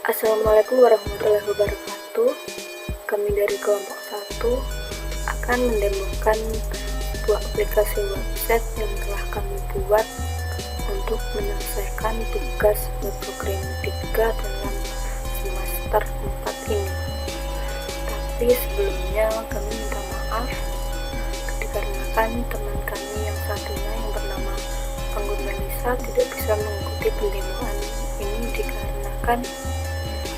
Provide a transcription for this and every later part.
Assalamualaikum warahmatullahi wabarakatuh. Kami dari kelompok 1 akan mendemokan sebuah aplikasi website yang telah kami buat untuk menyelesaikan tugas web programming 3 dalam semester 4 ini. Tapi sebelumnya kami minta maaf dikarenakan teman kami yang satunya yang bernama Anggun Melisa tidak bisa mengikuti pendemoan ini dikarenakan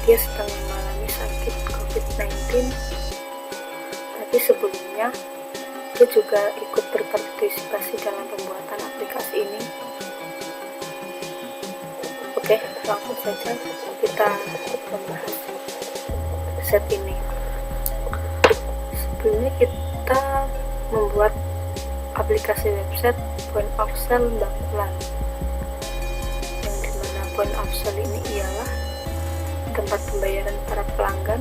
dia sedang mengalami sakit COVID-19. Tapi sebelumnya dia juga ikut berpartisipasi dalam pembuatan aplikasi ini. Oke, langsung saja kita membahas website ini. Sebelumnya kita membuat aplikasi website point of sale Bakulan, yang dimana point of sale ini ialah tempat pembayaran para pelanggan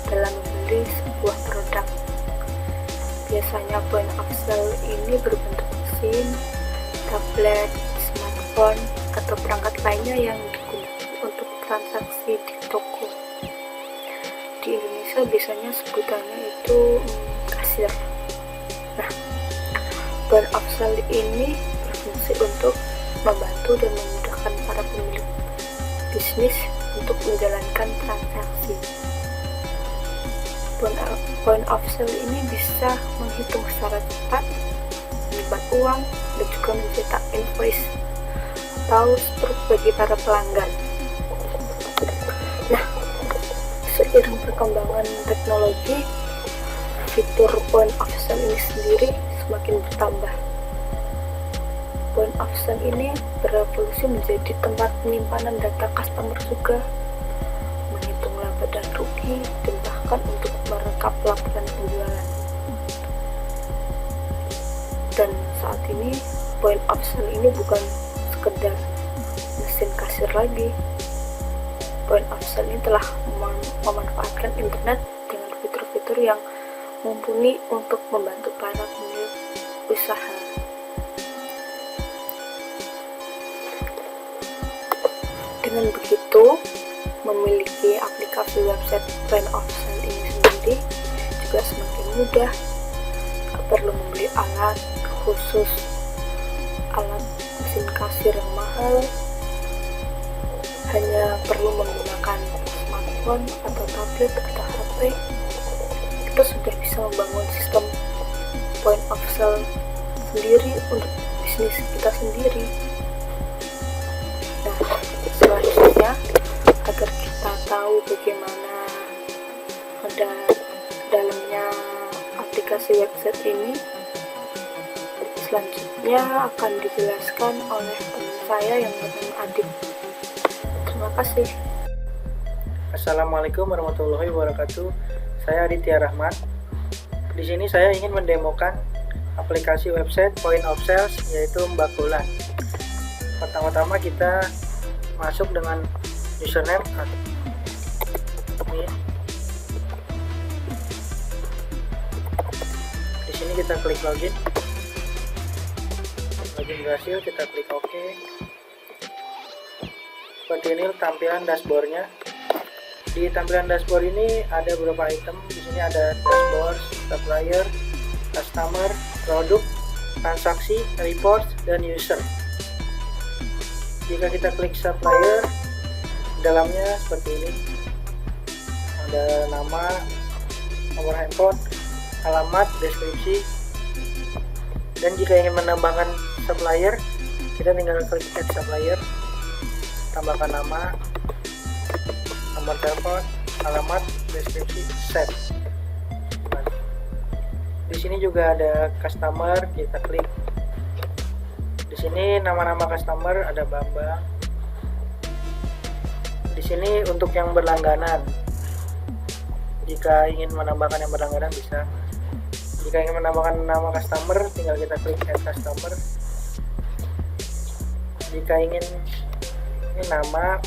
dalam membeli sebuah produk. Biasanya point of sale ini berbentuk mesin, tablet, smartphone, atau perangkat lainnya yang digunakan untuk transaksi di toko. Di Indonesia biasanya sebutannya itu kasir. Nah, point of sale ini berfungsi untuk membantu dan memudahkan para pemilik bisnis untuk menjalankan transaksi. Point of sale ini bisa menghitung secara cepat, menyimpan uang, dan juga mencetak invoice atau struk bagi para pelanggan. Nah, seiring perkembangan teknologi, fitur point of sale ini sendiri semakin bertambah. Point of sale ini berevolusi menjadi tempat penyimpanan data customer juga, menghitung laba dan rugi, dan bahkan untuk merekap laporan penjualan. Dan saat ini point of sale ini bukan sekedar mesin kasir lagi. Point of sale ini telah memanfaatkan internet dengan fitur-fitur yang mumpuni untuk membantu para pemilik usaha. Dengan begitu, memiliki aplikasi website point of sale ini sendiri juga semakin mudah. Gak perlu membeli alat khusus, alat mesin kasir yang mahal, hanya perlu menggunakan smartphone atau tablet atau HP. Kita sudah bisa membangun sistem point of sale sendiri untuk bisnis kita sendiri. Nah, selanjutnya, agar kita tahu bagaimana ada dalamnya aplikasi website ini, selanjutnya akan dijelaskan oleh teman saya yang bernama Adit. Terima kasih. Assalamualaikum warahmatullahi wabarakatuh. Saya Aditya Rahmat. Di sini saya ingin mendemokan aplikasi website point of sales yaitu Bakulan. Pertama-tama kita masuk dengan username ini. Di sini kita klik login. Login berhasil, kita klik OK. Seperti ini tampilan dashboardnya. Di tampilan dashboard ini ada beberapa item. Di sini ada dashboard, supplier, customer, produk, transaksi, report, dan user. Jika kita klik supplier, dalamnya seperti ini. Ada nama, nomor handphone, alamat, deskripsi. Dan jika ingin menambahkan supplier, kita tinggal klik add supplier, tambahkan nama, nomor telepon, alamat, deskripsi, set. Di sini juga ada customer, kita klik. Di sini nama-nama customer ada Bambang. Di sini untuk yang berlangganan. Jika ingin menambahkan yang berlangganan bisa. Jika ingin menambahkan nama customer, tinggal kita klik add customer. Jika ingin ini nama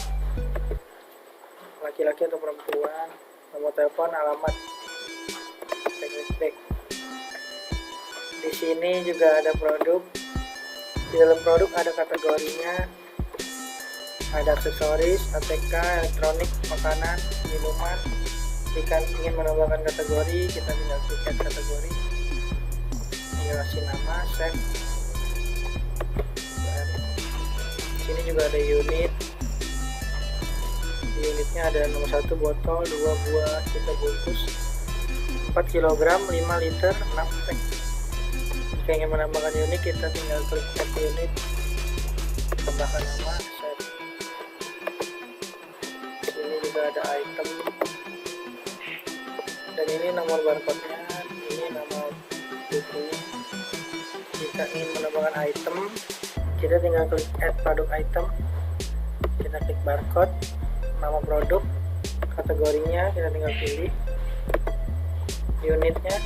laki-laki atau perempuan, nomor telepon, alamat, klik. Di sini juga ada produk. Di dalam produk ada kategorinya. Ada aksesoris, ATK, elektronik, makanan, minuman. Jika ingin menambahkan kategori, kita tinggal klik add kategori, jelasin nama, save. Dan di sini juga ada unit. Di unitnya ada nomor 1 botol, 2 buah kita bungkus, 4 kg, 5 liter, 6 pack. Jika ingin menambahkan unit, kita tinggal klik add unit, tambahkan nama, save. Ini juga ada item, dan ini nomor barcode-nya, ini nama bukunya. Jika ingin menambahkan item, kita tinggal klik add produk item, kita klik barcode, nama produk, kategorinya kita tinggal pilih, unitnya,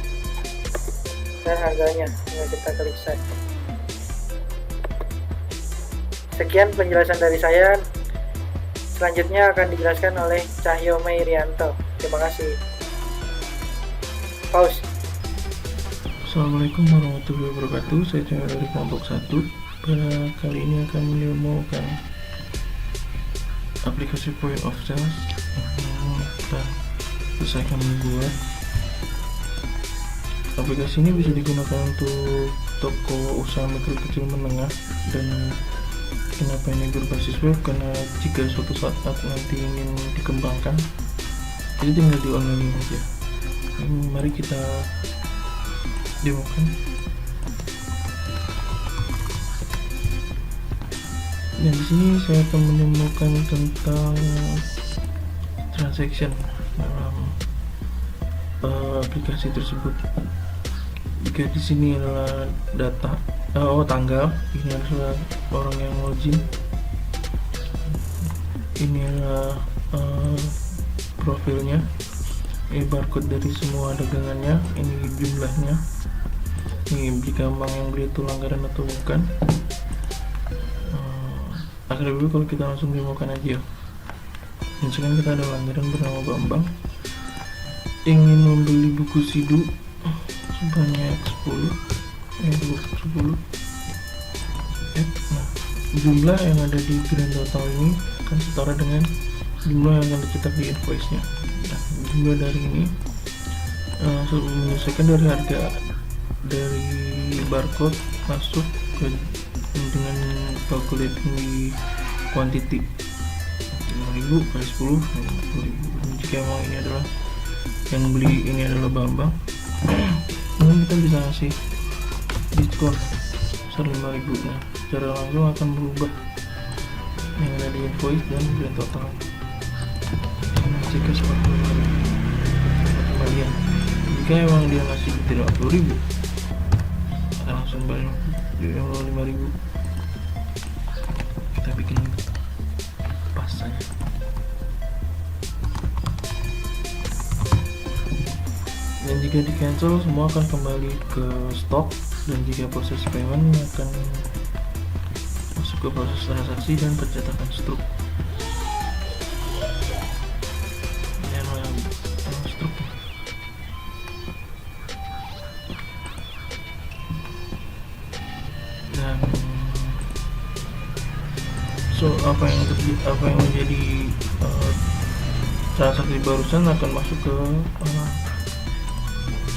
dan harganya, tinggal kita klik save. Sekian penjelasan dari saya. Selanjutnya akan dijelaskan oleh Cahyo Irianto. Terima kasih. Pause. Assalamualaikum warahmatullahi wabarakatuh. Saya Cahyo dari kelompok 1. Pada kali ini akan mendemokan aplikasi point of sales yang kita selesaikan membuat. Aplikasi ini bisa digunakan untuk toko usaha mikro kecil menengah. Dan kenapa ini berbasis web? Karena jika suatu saat nanti ingin dikembangkan, jadi tinggal di online aja. Mari kita demokan. Dan di sini saya akan menemukan tentang transaction dalam aplikasi tersebut. Jika di sini adalah data, tanggal, ini adalah orang yang login, ini adalah profilnya, ini barcode dari semua dagangannya, ini jumlahnya, ini jika bank yang beli itu langgaran atau bukan. Akan lebih kalau kita langsung demokan aja. Misalkan kita ada langgaran bernama Bambang, ingin membeli buku Sidu sebanyak 10. Nah, jumlah yang ada di grand total ini akan setara dengan jumlah yang akan dicetak di invoice-nya. Nah, jumlah dari ini menyelesaikan dari harga dari barcode masuk ke dengan calculating di quantity 5.000 kali 10, 50.000. Jika emang ini adalah yang beli ini adalah Bambang, mungkin kita bisa ngasih diskon sebesar 5.000. Nah, secara langsung akan berubah yang ada di invoice dan grand total. Jika seperti kembalian, jika emang dia ngasih tidak 40.000, akan langsung balik 5.000. Kita bikin pas saja. Dan jika di cancel, semua akan kembali ke stok. Dan jika proses payment akan masuk ke proses transaksi dan pencetakan struk. Ini adalah struk. Dan apa yang menjadi transaksi barusan akan masuk ke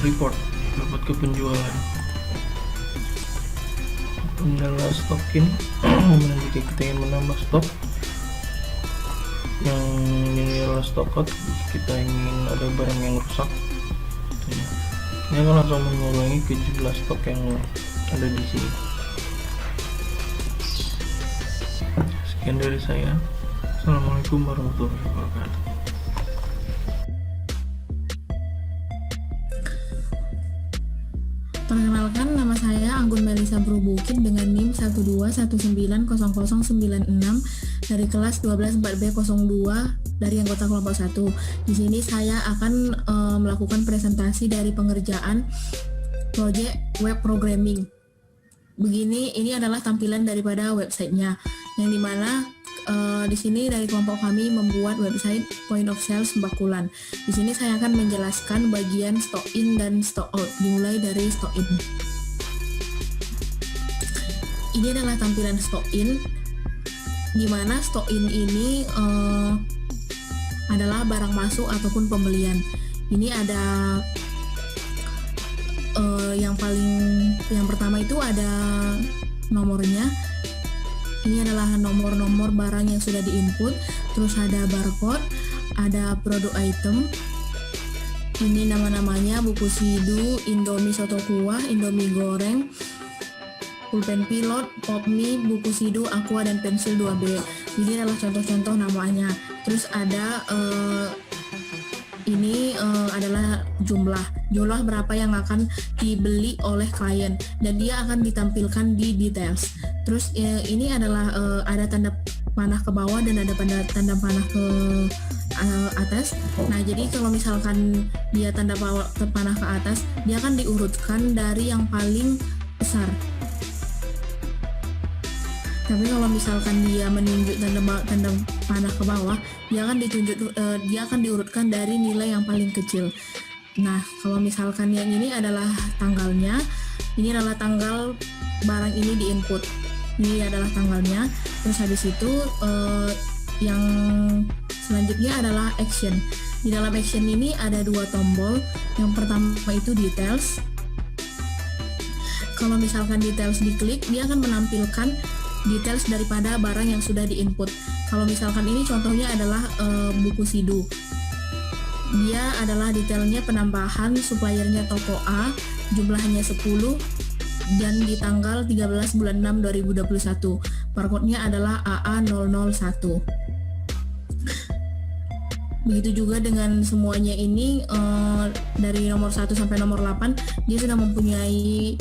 report ke penjualan. Adalah stokin. Kemudian jika kita ingin menambah stok, yang ini adalah stock out. Kita ingin ada barang yang rusak, ini akan langsung mengulangi ke jumlah stok yang ada di sini. Sekian dari saya. Assalamualaikum warahmatullahi wabarakatuh. Perkenalkan, nama saya Anggun Melisa Brobukit dengan NIM 121900096 dari kelas 12 4B02 dari anggota kelompok 1. Di sini saya akan melakukan presentasi dari pengerjaan proyek web programming. Begini, ini adalah tampilan daripada websitenya, yang dimana di sini dari kelompok kami membuat website point of sales Bakulan. Di sini saya akan menjelaskan bagian stock in dan stock out, dimulai dari stock in. Ini adalah tampilan stock in. dimana stock in ini adalah barang masuk ataupun pembelian. Ini ada yang pertama itu ada nomornya. Ini adalah nomor-nomor barang yang sudah diinput. Terus ada barcode, ada produk item. Ini nama-namanya: buku sidu, Indomie soto kuah, Indomie goreng, pulpen pilot, pop mie, buku sidu, aqua, dan pensil 2B. Ini adalah contoh-contoh namanya. Terus ada ini adalah jumlah berapa yang akan dibeli oleh klien, dan dia akan ditampilkan di details. Terus ini adalah ada tanda panah ke bawah dan ada tanda panah ke atas. Nah, jadi kalau misalkan dia tanda panah ke atas, dia akan diurutkan dari yang paling besar. Tapi kalau misalkan dia menunjuk tanda panah ke bawah, dia akan diurutkan dari nilai yang paling kecil. Nah, kalau misalkan yang ini adalah tanggalnya, ini adalah tanggal barang ini diinput. Ini adalah tanggalnya. Terus habis itu yang selanjutnya adalah action. Di dalam action ini ada 2 tombol. Yang pertama itu details. Kalau misalkan details diklik, dia akan menampilkan details daripada barang yang sudah diinput. Kalau misalkan ini contohnya adalah buku sidu. Dia adalah detailnya penambahan suppliernya toko A, jumlahnya 10, dan di tanggal 13 bulan 6 2021. Barcode-nya adalah AA001. Begitu juga dengan semuanya ini, dari nomor 1 sampai nomor 8 dia sudah mempunyai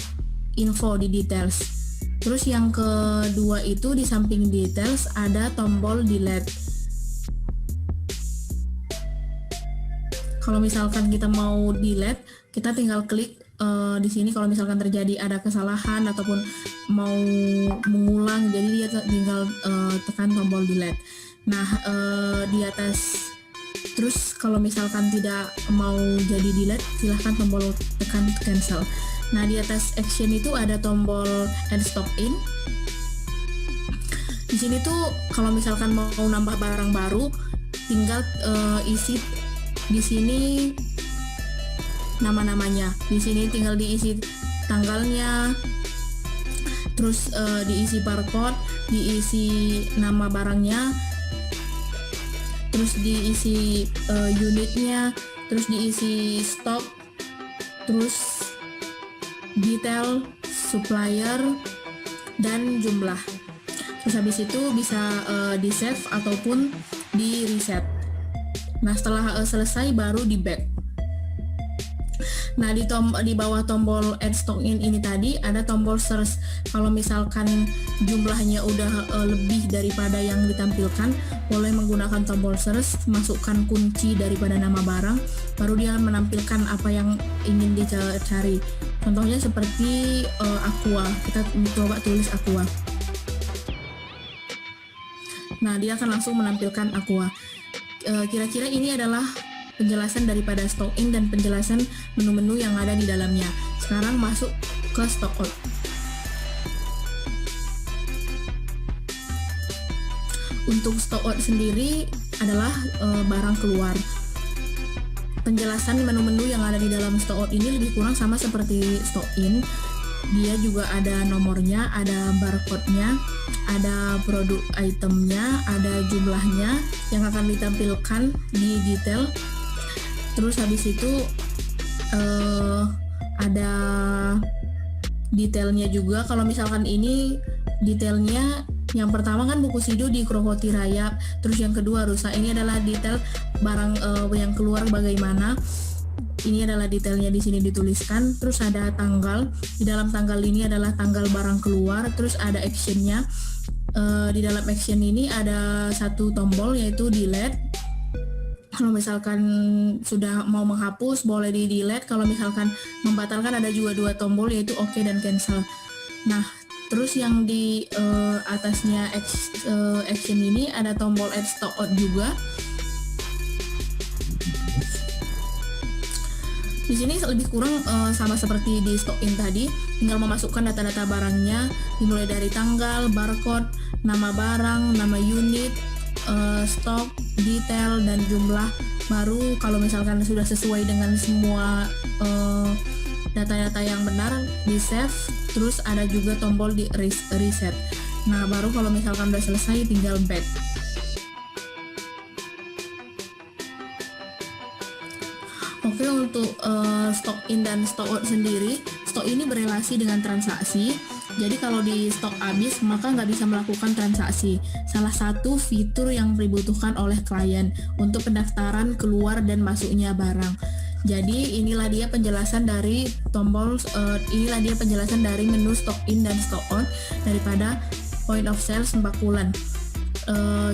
info di details. Terus yang kedua itu di samping details ada tombol delete. Kalau misalkan kita mau delete, kita tinggal klik di sini. Kalau misalkan terjadi ada kesalahan ataupun mau mengulang, jadi dia tinggal tekan tombol delete. Nah, di atas. Terus kalau misalkan tidak mau jadi delete, silahkan tombol tekan cancel. Nah, di atas action itu ada tombol add stock in. Di sini tuh kalau misalkan mau nambah barang baru, tinggal isi di sini nama-namanya. Di sini tinggal diisi tanggalnya, terus diisi barcode, diisi nama barangnya, terus diisi unitnya, terus diisi stok, terus detail, supplier, dan jumlah. Terus habis itu bisa di save ataupun di reset. Nah, setelah selesai baru di back. Nah, di bawah tombol add stock in ini tadi ada tombol search. Kalau misalkan jumlahnya udah lebih daripada yang ditampilkan, boleh menggunakan tombol search, masukkan kunci daripada nama barang, baru dia menampilkan apa yang ingin dicari. Contohnya seperti aqua. Kita coba tulis aqua. Nah, dia akan langsung menampilkan aqua. Kira-kira ini adalah penjelasan daripada stock in dan penjelasan menu-menu yang ada di dalamnya. Sekarang masuk ke stock out. Untuk stock out sendiri adalah barang keluar. Penjelasan menu-menu yang ada di dalam stock out ini lebih kurang sama seperti stock in. Dia juga ada nomornya, ada barcode-nya, ada produk itemnya, ada jumlahnya yang akan ditampilkan di detail. Terus habis itu ada detailnya juga. Kalau misalkan ini detailnya, yang pertama kan buku sidu di Kropoti Raya, terus yang kedua rusak. Ini adalah detail barang yang keluar bagaimana. Ini adalah detailnya di sini dituliskan. Terus ada tanggal. Di dalam tanggal ini adalah tanggal barang keluar. Terus ada actionnya. Di dalam action ini ada satu tombol yaitu delete. Kalau misalkan sudah mau menghapus boleh di delete. Kalau misalkan membatalkan ada juga 2 tombol yaitu OK dan cancel. Nah, terus yang di atasnya action ini ada tombol add stock out juga. Di Di sini lebih kurang sama seperti di stock in tadi, tinggal memasukkan data-data barangnya, dimulai dari tanggal, barcode, nama barang, nama unit, stok, detail, dan jumlah. Baru kalau misalkan sudah sesuai dengan semua data-data yang benar, di save, terus ada juga tombol di reset. Nah, baru kalau misalkan udah selesai tinggal back. Oke, untuk stock in dan stock out sendiri, stock ini berelasi dengan transaksi. Jadi kalau di stok habis maka nggak bisa melakukan transaksi. Salah satu fitur yang dibutuhkan oleh klien untuk pendaftaran keluar dan masuknya barang. Jadi inilah dia penjelasan dari menu stock in dan stock out daripada point of sale Sembakulan.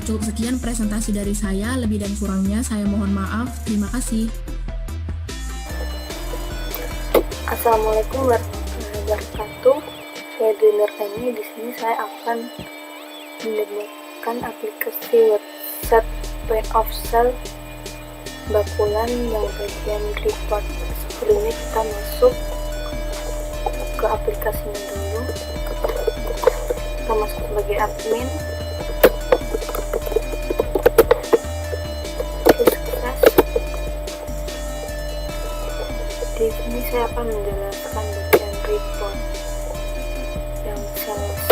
Cukup sekian presentasi dari saya. Lebih dan kurangnya saya mohon maaf. Terima kasih. Assalamualaikum warahmatullahi wabarakatuh. Saya Dwi Nurhani. Di sini saya akan mendemokan aplikasi website point of sale Sembakulan yang bagian report. Sebelumnya kita masuk ke aplikasinya dulu. Kita masuk sebagai admin. Di sini saya akan menjelaskan bagian report yang sales.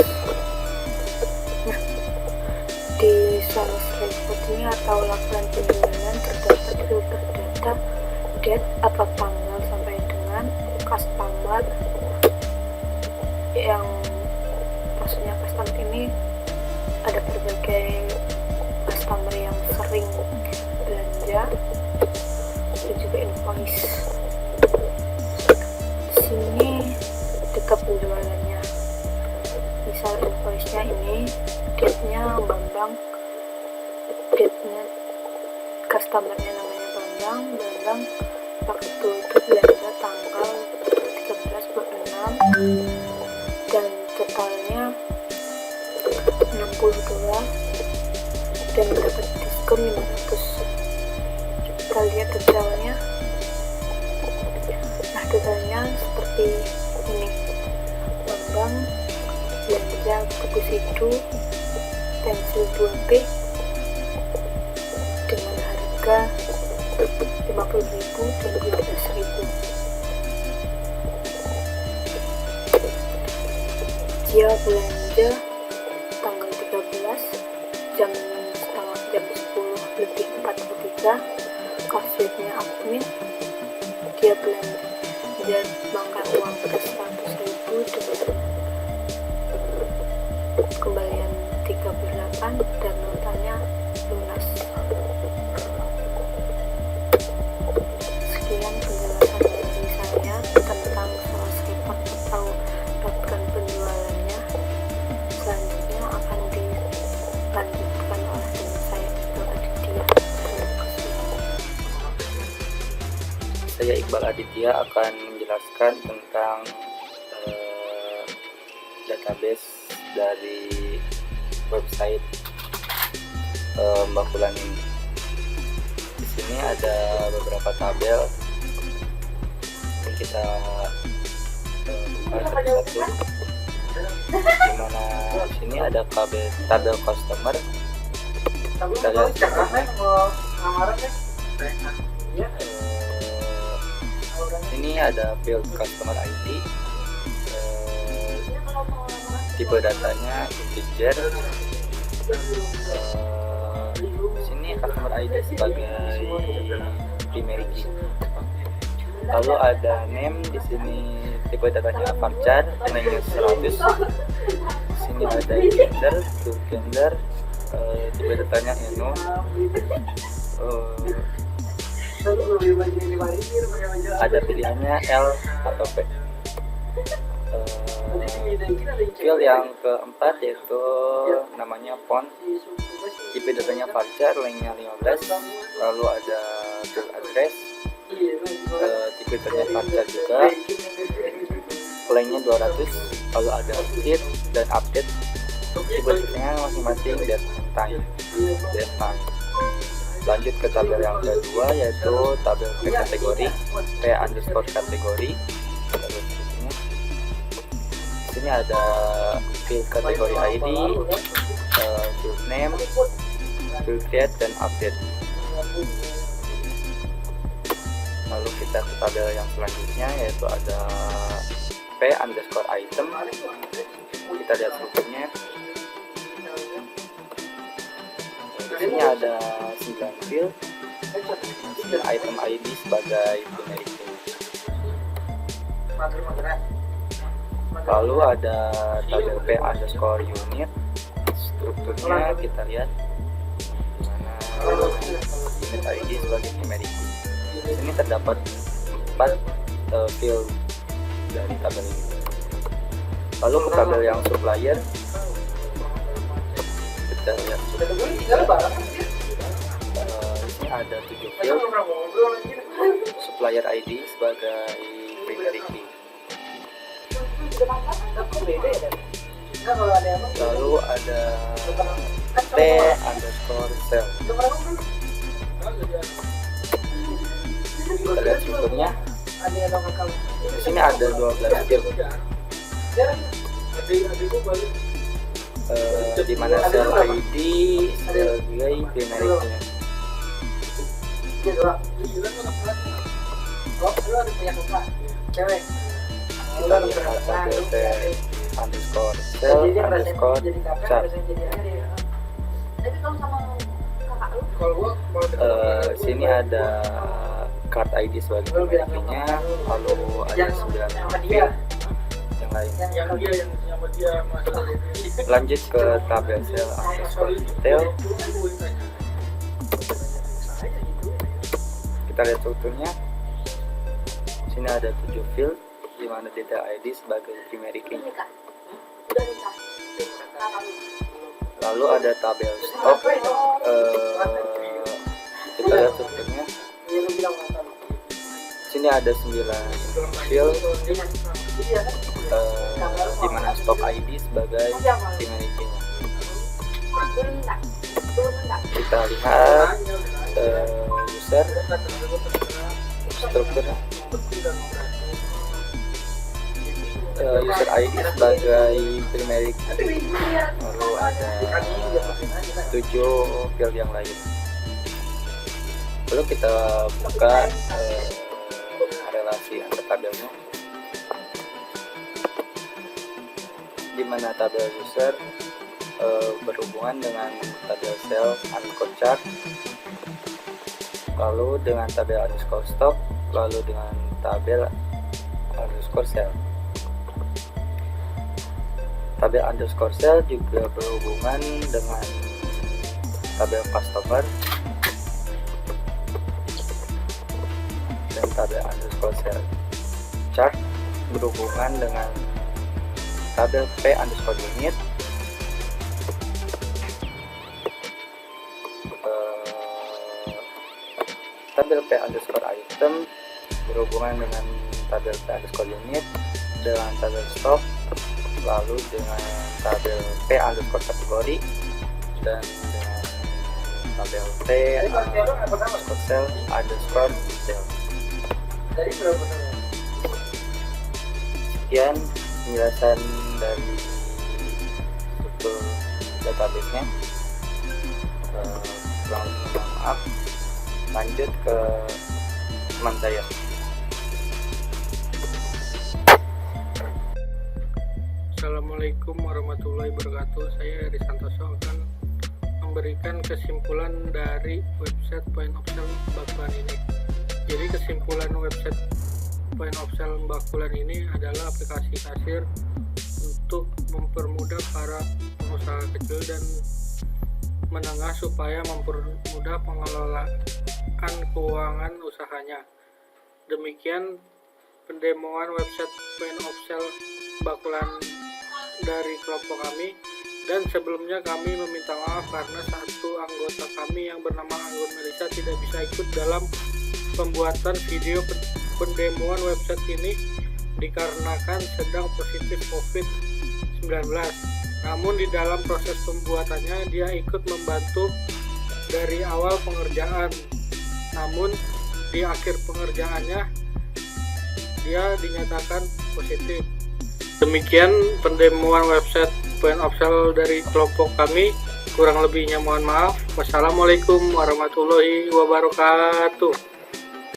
Nah, di sales report ini atau laporan penjualan terdapat filter data, date atau tanggal sampai dengan customer, yang maksudnya customer ini ada berbagai customer yang sering belanja dan juga invoice. Sini data penjualannya, misal invoice-nya ini date-nya Bambang, date-nya customer-nya namanya Bambang waktu itu belanja tanggal 13/6 dan totalnya 62 dan dapat diskon 500. Kita lihat detailnya. Detailnya seperti ini: Bambang belanja buku sidu pensil 2B dengan harga 50.000 dan 12.000. Dia belanja tanggal 13 jam 10:43. Kasirnya admin. Dia belanja dan bangkar uang ke 100.000 dengan kembalian 38 dan notanya lunas. Sekian penjelasan dari saya tentang sales report atau daftar penjualannya. Selanjutnya akan dilanjutkan oleh teman saya, Iqbal Aditya. Terima kasih. Saya Iqbal Aditya akan menjelaskan tentang database dari website Sembakulan ini. Di sini ada beberapa tabel yang kita buka satu-satu. Dimana di sini ada tabel customer. Kita lihat ini ada field customer ID, tipe datanya integer. Di sini customer ID sebagai primary key. Lalu ada name, di sini tipe datanya varchar, nilainya 100. Di sini ada gender, to gender, tipe datanya eno. Ada pilihannya L atau P. Field yang keempat yaitu namanya font, tipe datanya varchar, lengthnya 15. Lalu ada field address, tipe datanya varchar juga, lengthnya 200. Lalu ada update dan update, tipe datanya masing-masing date time. Lanjut ke tabel yang kedua, yaitu tabel P kategori, P underscore kategori. Di sini ada field kategori ID, field name, field create, dan update. Lalu kita ke tabel yang selanjutnya, yaitu ada P underscore item. Kita lihat strukturnya. Di sini ada 9 field, item ID sebagai primary key. Lalu ada tabel P underscore unit. Strukturnya kita lihat dimana unit ID sebagai primary key. Di sini terdapat 4 field dari tabel ini. Lalu ke tabel yang supplier, kita lihat di sini ada 7 field, supplier ID sebagai primary key. Lalu ada T underscore sell. Kita lihat strukturnya. Di sini ada 12 field, di mana sell ID sebagai primary key-nya. Kita lihat tabel T underscore sell underscore chart. Sini ada card ID sebagai primary-nya, lalu ada 9 field yang lain. Lanjut ke tabel sell underscore detail. Kita lihat strukturnya. Sini ada 7 field, di mana detail ID sebagai primary key. Lalu ada tabel stock. Kita lihat strukturnya. Sini ada 9 field, di mana stock ID sebagai primary key-nya. Kita lihat user strukturnya. User ID sebagai primary key, lalu ada 7 field yang lain. Lalu kita buka relasi antar tabelnya, di mana tabel user berhubungan dengan tabel sell underscore chart, lalu dengan tabel underscore stock, lalu dengan tabel underscore sell. Tabel underscore sell juga berhubungan dengan tabel customer, dan tabel underscore sell chart berhubungan dengan tabel P underscore unit, tabel P underscore item berhubungan dengan tabel P underscore unit, dengan tabel stock, lalu dengan tabel P underscore kategori, dan dengan tabel P underscore sell underscore detail. Sekian penjelasan dari struktur database-nya. Kurang lebih maaf. Lanjut ke teman saya. Assalamualaikum warahmatullahi wabarakatuh. Saya Heri Santoso akan memberikan kesimpulan dari website Point of Sale Bakulan ini. Jadi kesimpulan website Point of Sale Bakulan ini adalah aplikasi kasir untuk mempermudah para pengusaha kecil dan menengah supaya mempermudah pengelolaan keuangan usahanya. Demikian pendemoan website Point of Sale Bakulan dari kelompok kami, dan sebelumnya kami meminta maaf karena satu anggota kami yang bernama Anggun Melisa tidak bisa ikut dalam pembuatan video pendemoan website ini dikarenakan sedang positif COVID-19. Namun di dalam proses pembuatannya dia ikut membantu dari awal pengerjaan, namun di akhir pengerjaannya dia dinyatakan positif. Demikian pendemoan website Point of Sale dari kelompok kami. Kurang lebihnya mohon maaf. Wassalamualaikum warahmatullahi wabarakatuh.